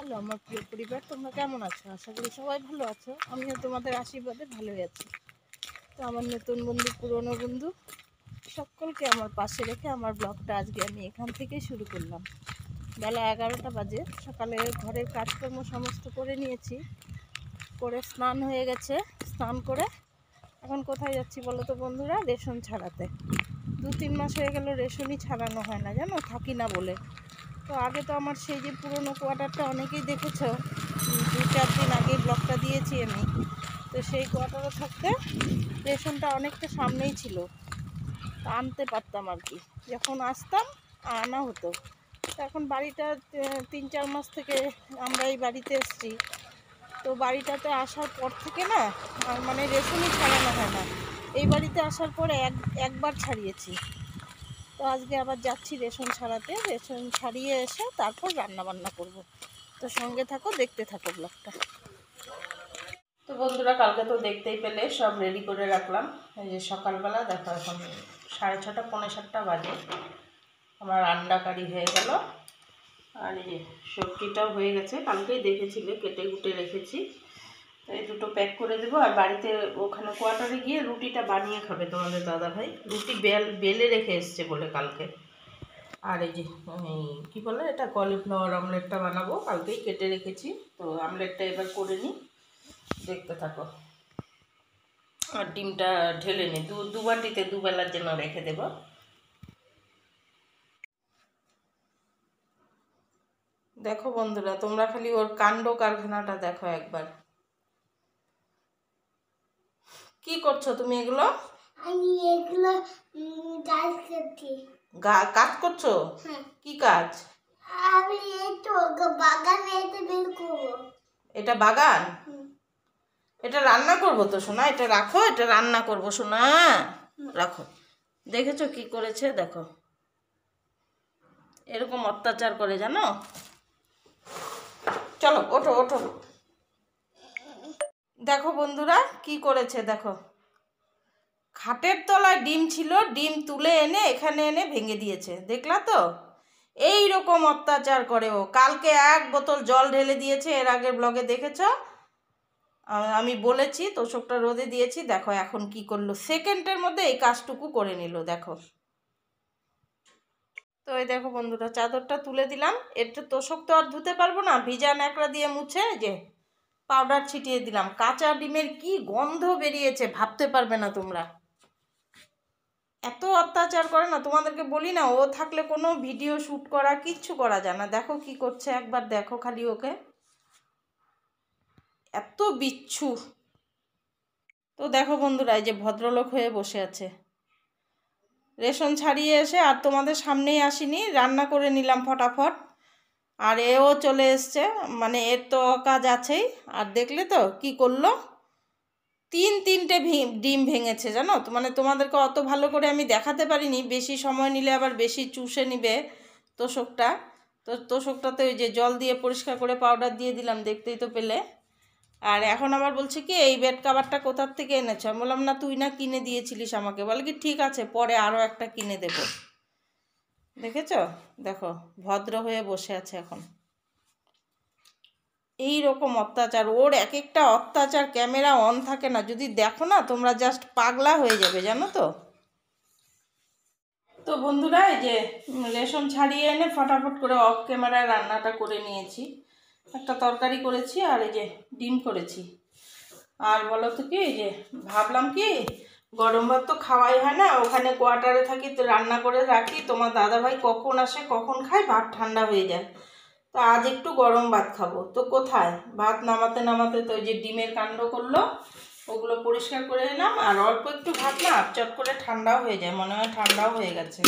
Hello আমার প্রিয় পরিবার, তোমরা কেমন আছো? আশা করি সবাই ভালো আছো। আমিও তোমাদের আশীর্বাদে ভালোই আছি। তো আমার নতুন বন্ধু, পুরনো বন্ধু সকলকে আমার পাশে রেখে আমার ব্লগটা আজকে আমি এখান থেকে শুরু করলাম। বেলা 11টা বাজে। সকালে ঘরের কাজকর্ম সমস্ত করে নিয়েছি, করে স্নান হয়ে গেছে। স্নান করে এখন কোথায় যাচ্ছি বলো তো বন্ধুরা? রেশন ছাড়াতে। 2-3 মাস হয়ে গেল রেশনই ছাড়ানো হয় না, জানো, থাকি না বলে। তো আগে তো আমার সেই যে পুরনো কোয়ার্টারটা অনেকেই দেখেছো, 2-4 দিন আগেই ব্লগটা দিয়েছি আমি। তো সেই কোয়ার্টারে থাকতে রেশনটা অনেকটা সামনেই ছিল, আনতে পারতাম আর কি। যখন আসতাম আনা হতো। তো এখন বাড়িটা 3-4 মাস থেকে আমরা এই বাড়িতে এসেছি। তো বাড়িটাতে আসার পর থেকে না মানে রেশনই ছাড়ানো হয় না। এই বাড়িতে আসার পরে একবার ছাড়িয়েছি। তো আজকে আবার যাচ্ছি রেশন ছাড়াতে। রেশন ছাড়িয়ে এসে তারপর রান্না বান্না করব। তো সঙ্গে থাকো, দেখতে থাকো ব্লগটা। তো বন্ধুরা, কালকে তো দেখতেই পেলে সব রেডি করে রাখলাম। এই যে সকালবেলা দেখো, এখন 6:30 পৌনে 7টা বাজে। আমার আন্ডা কারি হয়ে গেল, আর এই যে সবজিটাও হয়ে গেছে। কালকেই দেখেছিলে, কেটে কুটে রেখেছি। তো এই দুটো প্যাক করে দেবো। আর বাড়িতে ওখানে কোয়ার্টারে গিয়ে রুটিটা বানিয়ে খাবে তোমাদের দাদাভাই। রুটি বেলে রেখে এসছে বলে কালকে। আর এই যে কী বলে এটা, কলিফ্লাওয়ার অমলেটটা বানাবো, কালকেই কেটে রেখেছি। তো অমলেটটা এবার করে নিই, দেখতে থাকো। আর ডিমটা ঢেলে নিই, দু বাটিতে দুবেলার জন্য রেখে দেব। দেখো বন্ধুরা, তোমরা খালি ওর কাণ্ড কারখানাটা দেখো একবার। কি করছো তুমি এগুলো? আমি এগুলো কাজ করছি। কাজ করছো? কি কাজ? আমি এই তো বাগানে এসে বের করবো। এটা বাগান? এটা রান্না করবো তো সোনা, এটা রাখো, এটা রান্না করবো সোনা, রাখো। দেখেছো কি করেছে? দেখো এরকম অত্যাচার করে, জানো। চলো ওঠো ওঠো। দেখো বন্ধুরা কি করেছে, দেখো। খাটের তলায় ডিম ছিল, ডিম তুলে এনে এখানে এনে ভেঙে দিয়েছে, দেখলা তো? এই রকম অত্যাচার করে ও। কালকে 1 বোতল জল ঢেলে দিয়েছে, এর আগের ব্লগে দেখেছো। আমি বলেছি তোষকটা রোদে দিয়েছি। দেখো এখন কি করলো, সেকেন্ডের মধ্যে এই কাজটুকু করে নিল, দেখো। তো এই দেখো বন্ধুরা, চাদরটা তুলে দিলাম। এটা তোষক তো আর ধুতে পারবো না, ভিজা ন্যাকড়া দিয়ে মুছে যে পাউডার ছিটিয়ে দিলাম। কাঁচা ডিমের কি গন্ধ বেরিয়েছে, ভাবতে পারবে না তোমরা। এত অত্যাচার করে না, তোমাদেরকে বলি না, ও থাকলে কোনো ভিডিও শ্যুট করা কিচ্ছু করা যায় না। দেখো কি করছে, একবার দেখো খালি ওকে, এত বিচ্ছু। তো দেখো বন্ধুরা, এই যে ভদ্রলোক হয়ে বসে আছে। রেশন ছাড়িয়ে এসে আর তোমাদের সামনেই আসিনি, রান্না করে নিলাম ফটাফট। আর এও চলে এসছে, মানে এর তো কাজ আছেই। আর দেখলে তো কি করলো, 3-3টে ডিম ভেঙেছে, জানো তো। মানে তোমাদেরকে অত ভালো করে আমি দেখাতে পারিনি, বেশি সময় নিলে আবার বেশি চুষে নিবে তোষকটা। তো তোষকটাতে ওই যে জল দিয়ে পরিষ্কার করে পাউডার দিয়ে দিলাম, দেখতেই তো পেলে। আর এখন আবার বলছে কি, এই বেড কাভারটা কোথার থেকে এনেছো? আমি বললাম না, তুই না কিনে দিয়েছিলিস আমাকে। বলে কি, ঠিক আছে পরে আরও একটা কিনে দেব। দেখেছো, দেখো ভদ্র হয়ে বসে আছে এখন। এই রকম অত্যাচার ওর, এক একটা অত্যাচার ক্যামেরা অন থাকে না, যদি দেখো না তোমরা জাস্ট পাগলা হয়ে যাবে, জানো তো। তো বন্ধুরা, এই যে রেশন ছাড়িয়ে এনে ফটাফট করে অফ ক্যামেরায় রান্নাটা করে নিয়েছি। একটা তরকারি করেছি আর এই যে ডিম করেছি। আর বলো তো কি, এই যে ভাবলাম কি, গরম ভাত তো খাওয়াই হয় না, ওখানে কোয়ার্টারে থাকি তো রান্না করে রাখি। তোমার দাদাভাই কখন আসে কখন খায়, ভাত ঠান্ডা হয়ে যায়। তো আজ একটু গরম ভাত খাবো। তো কোথায়, ভাত নামাতে নামাতে তো ওই যে ডিমের কাণ্ড করলো, ওগুলো পরিষ্কার করে এলাম। আর অল্প একটু ভাত না চট করে ঠান্ডাও হয়ে যায়, মনে হয় ঠান্ডাও হয়ে গেছে।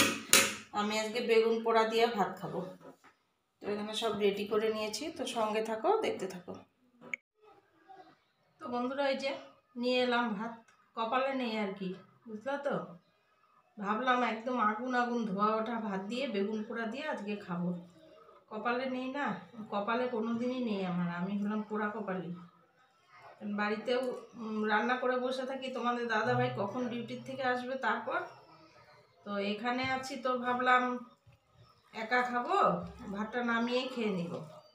আমি আজকে বেগুন পোড়া দিয়ে ভাত খাবো। তো এখানে সব রেডি করে নিয়েছি, তো সঙ্গে থাকো, দেখতে থাকো। তো বন্ধুরা, এই যে নিয়ে এলাম ভাত, কপালে নেই আর কি, বুঝলা তো। ভাবলাম একদম আগুন আগুন ধোয়া ওঠা ভাত দিয়ে বেগুন পোড়া দিয়ে আজকে খাবো। কপালে নেই না, কপালে কোনো দিনই নেই আমার। আমি হলাম পোড়া কপালি। বাড়িতেও রান্না করে বসে থাকি, তোমাদের দাদাভাই কখন ডিউটির থেকে আসবে তারপর। তো এখানে আছি, তো ভাবলাম একা খাবো, ভাতটা নামিয়েই খেয়ে নিব।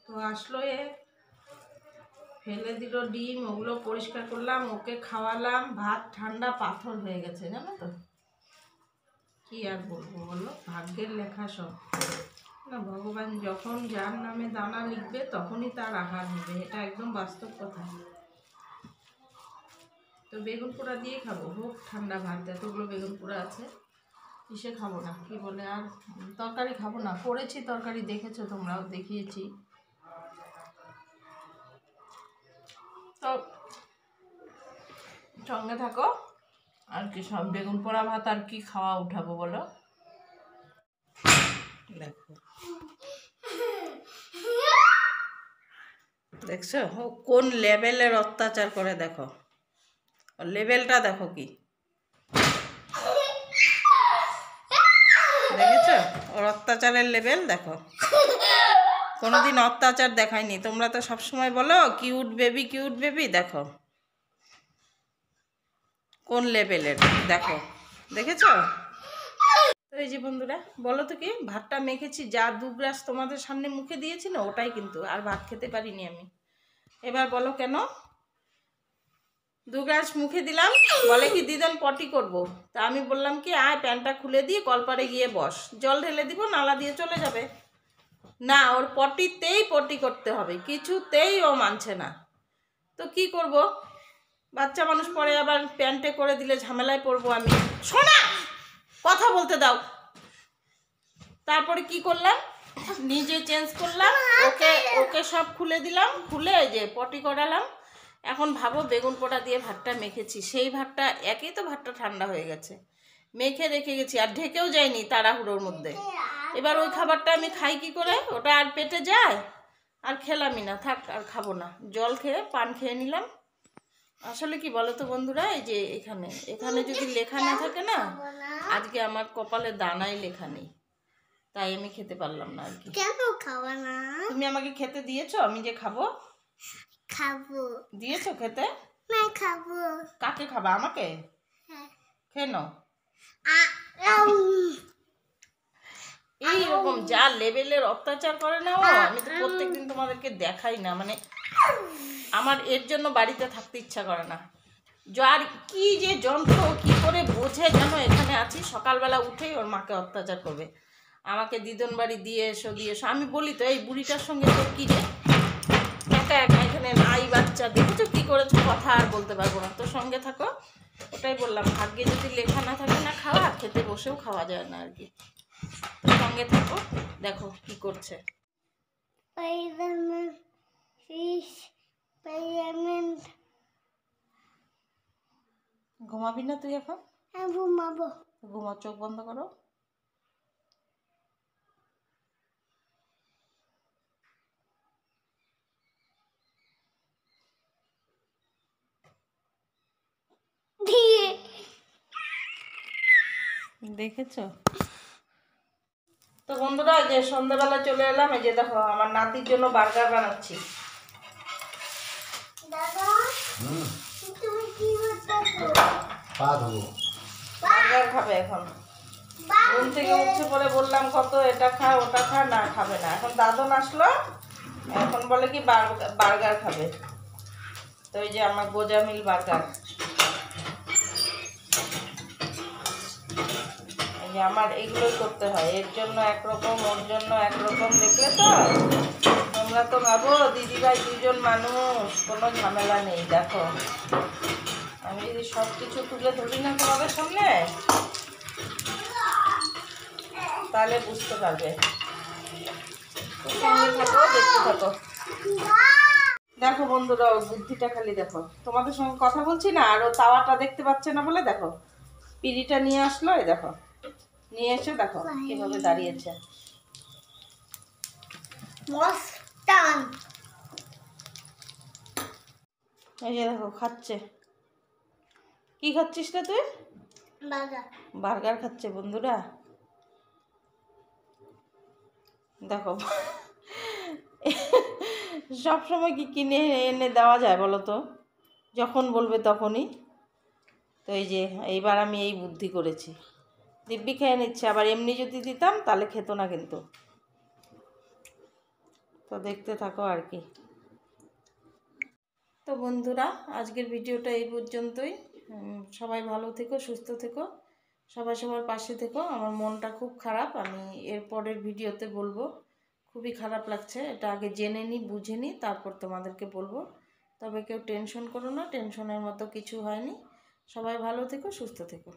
তো তো আসলো এ, ফেলে দিল ডিম, ওগুলো পরিষ্কার করলাম, ওকে খাওয়ালাম, ভাত ঠান্ডা পাথর হয়ে গেছে জানো তো। কি আর বলবো বলো, ভাগ্যের লেখা সব না। ভগবান যখন যার নামে দানা লিখবে তখনই তার আহার হবে, এটা একদম বাস্তব কথা। তো বেগুন পোড়া দিয়ে খাবো, হোক ঠান্ডা ভাত, এতগুলো বেগুন পোড়া আছে, কিসে খাবো না, কি বলে আর তরকারি খাবো না। করেছি তরকারি, দেখেছো তোমরাও, দেখিয়েছি। তো সঙ্গে থাকো, আর কি সব বেগুন পোড়া ভাত আর কি খাওয়া উঠাবো বলো। দেখো দেখছো ও কোন লেভেলের অত্যাচার করে, দেখো লেভেলটা দেখো কি, দেখেছো ওর অত্যাচারের লেভেল দেখো। কোনোদিন অত্যাচার দেখায়নি, তোমরা তো সবসময় বলো কিউট বেবি কিউট বেবি, দেখো কোন লেভেলের, দেখো দেখেছো। তো এই যে বন্ধুরা বলো তো কি, ভাতটা মেখেছি, যা 2 গ্লাস তোমাদের সামনে মুখে দিয়েছি না, ওটাই কিন্তু, আর ভাত খেতে পারিনি আমি। এবার বলো কেন 2 গ্লাস মুখে দিলাম, বলে কি দিদান পটি করব। তা আমি বললাম কি আয় প্যান্টটা খুলে দিয়ে কলপারে গিয়ে বস, জল ঢেলে দিব, নালা দিয়ে চলে যাবে। না, ওর পটিতেই পটি করতে হবে, কিছুতেই ও মানছে না। তো কি করব, বাচ্চা মানুষ পরে আবার প্যান্টে করে দিলে ঝামেলায় পড়বো আমি। শোনা, কথা বলতে দাও। তারপরে কি করলাম, নিজে চেঞ্জ করলাম, ওকে ওকে সব খুলে দিলাম, খুলে যে পটি করালাম। এখন ভাবো বেগুন পোড়া দিয়ে ভাতটা মেখেছি, সেই ভাতটা, একই তো ভাতটা ঠান্ডা হয়ে গেছে, মেখে রেখে গেছি, আর ঢেকেও যায়নি তাড়াহুড়োর মধ্যে। এবার ওই খাবারটা আমি খাই কি করে, ওটা আর পেটে যায়, আর খেলামই না, থাক আর খাবো না। জল খেয়ে পান খেয়ে নিলাম। আসলে কি বলো তো বন্ধুরা, এই যে এখানে এখানে যদি লেখা না থাকে না, আজকে আমার কপালে দানাই লেখা নেই, তাই আমি খেতে পারলাম না আর কি। কেন খাওয়া না? তুমি আমাকে খেতে দিয়েছো, আমি যে খাবো। খাবো। দিয়েছো খেতে? না খাবো। কাকে খাবা, আমাকে? হ্যাঁ। কেন আউ। এইরকম যা লেভেলের অত্যাচার করে না ও, আমি তো প্রত্যেকদিন তোমাদেরকে দেখাই না, মানে আমার এর জন্য বাড়িতে থাকতে ইচ্ছা করে না। যার কি যে যন্ত্র, কি করে বোঝে যেন এখানে আছি, সকালবেলা উঠেই ওর মাকে অত্যাচার করবে, আমাকে দিদন বাড়ি দিয়ে এসো দিয়ে এসো। আমি বলি তো এই বুড়িটার সঙ্গে তোর কি রে, একা একা এখানে নাই বাচ্চা, দেখেছো কি করেছো, কথা আর বলতে পারবো না, তোর সঙ্গে থাকো। ওটাই বললাম, ভাগ্যে যদি লেখা না থাকে না খাওয়া, খেতে বসেও খাওয়া যায় না আর কি। তোর সঙ্গে থাকো, দেখো কি করছে। Spider-Man, fish, Spider-Man. ঘুমাবি না তুই এখন? হ্যাঁ ঘুমাবো। ঘুমা, চোখ বন্ধ করো। দেখেছো তো বন্ধুরা, যে সন্ধ্যাবেলা চলে এলাম, এই যে দেখো আমার নাতির জন্য বার্গার বানাচ্ছি। দাদা তুমি কি করতেছো? বার্গার খাবে এখন, ঘুম থেকে উঠছে পরে বললাম কত এটা খা ওটা খা, না খাবে না। এখন দাদন আসলো, এখন বলে কি বার্গার খাবে। তো এই যে আমার গোজামিল বার্গার, এই যে আমার এইগুলোই করতে হয়, এর জন্য একরকম, ওর জন্য একরকম, দেখলে তো। তোমরা তো ভাবো দিদিভাই 2জন মানুষ, কোনো ঝামেলা নেই। দেখো আমি যদি সব কিছু তুলে ধরি না তোমাদের সামনে, তাহলে বুঝতে পারবে। সঙ্গে থাকো, দেখতে থাকো। দেখো বন্ধুরা, ওর বুদ্ধিটা খালি দেখো, তোমাদের সঙ্গে কথা বলছি না, আর ও তাওয়াটা দেখতে পাচ্ছে না বলে দেখো পিড়িটা নিয়ে আসলো, এই দেখো নিয়ে এসে দেখো কিভাবে দাঁড়িয়েছে। মস্তান। এই যে দেখো খাচ্ছে। কি খাচ্ছিস রে তুই? বার্গার। বার্গার খাচ্ছে বন্ধুরা, দেখো। সব সময় কি কিনে এনে দেওয়া যায় বলো তো, যখন বলবে তখনই। তো এই যে এইবার আমি এই বুদ্ধি করেছি, দিব্যি খেয়ে নিচ্ছে। আবার এমনি যদি দিতাম তাহলে খেত না কিন্তু। তো দেখতে থাকো আর কি। তো বন্ধুরা, আজকের ভিডিওটা এই পর্যন্তই। সবাই ভালো থেকো, সুস্থ থেকো, সবাই সবার পাশে থেকো। আমার মনটা খুব খারাপ, আমি এর পরের ভিডিওতে বলবো। খুবই খারাপ লাগছে, এটা আগে জেনে নিই, বুঝে নিই, তারপর তোমাদেরকে বলবো। তবে কেউ টেনশন করো না, টেনশনের মতো কিছু হয়নি। সবাই ভালো থেকো, সুস্থ থেকো।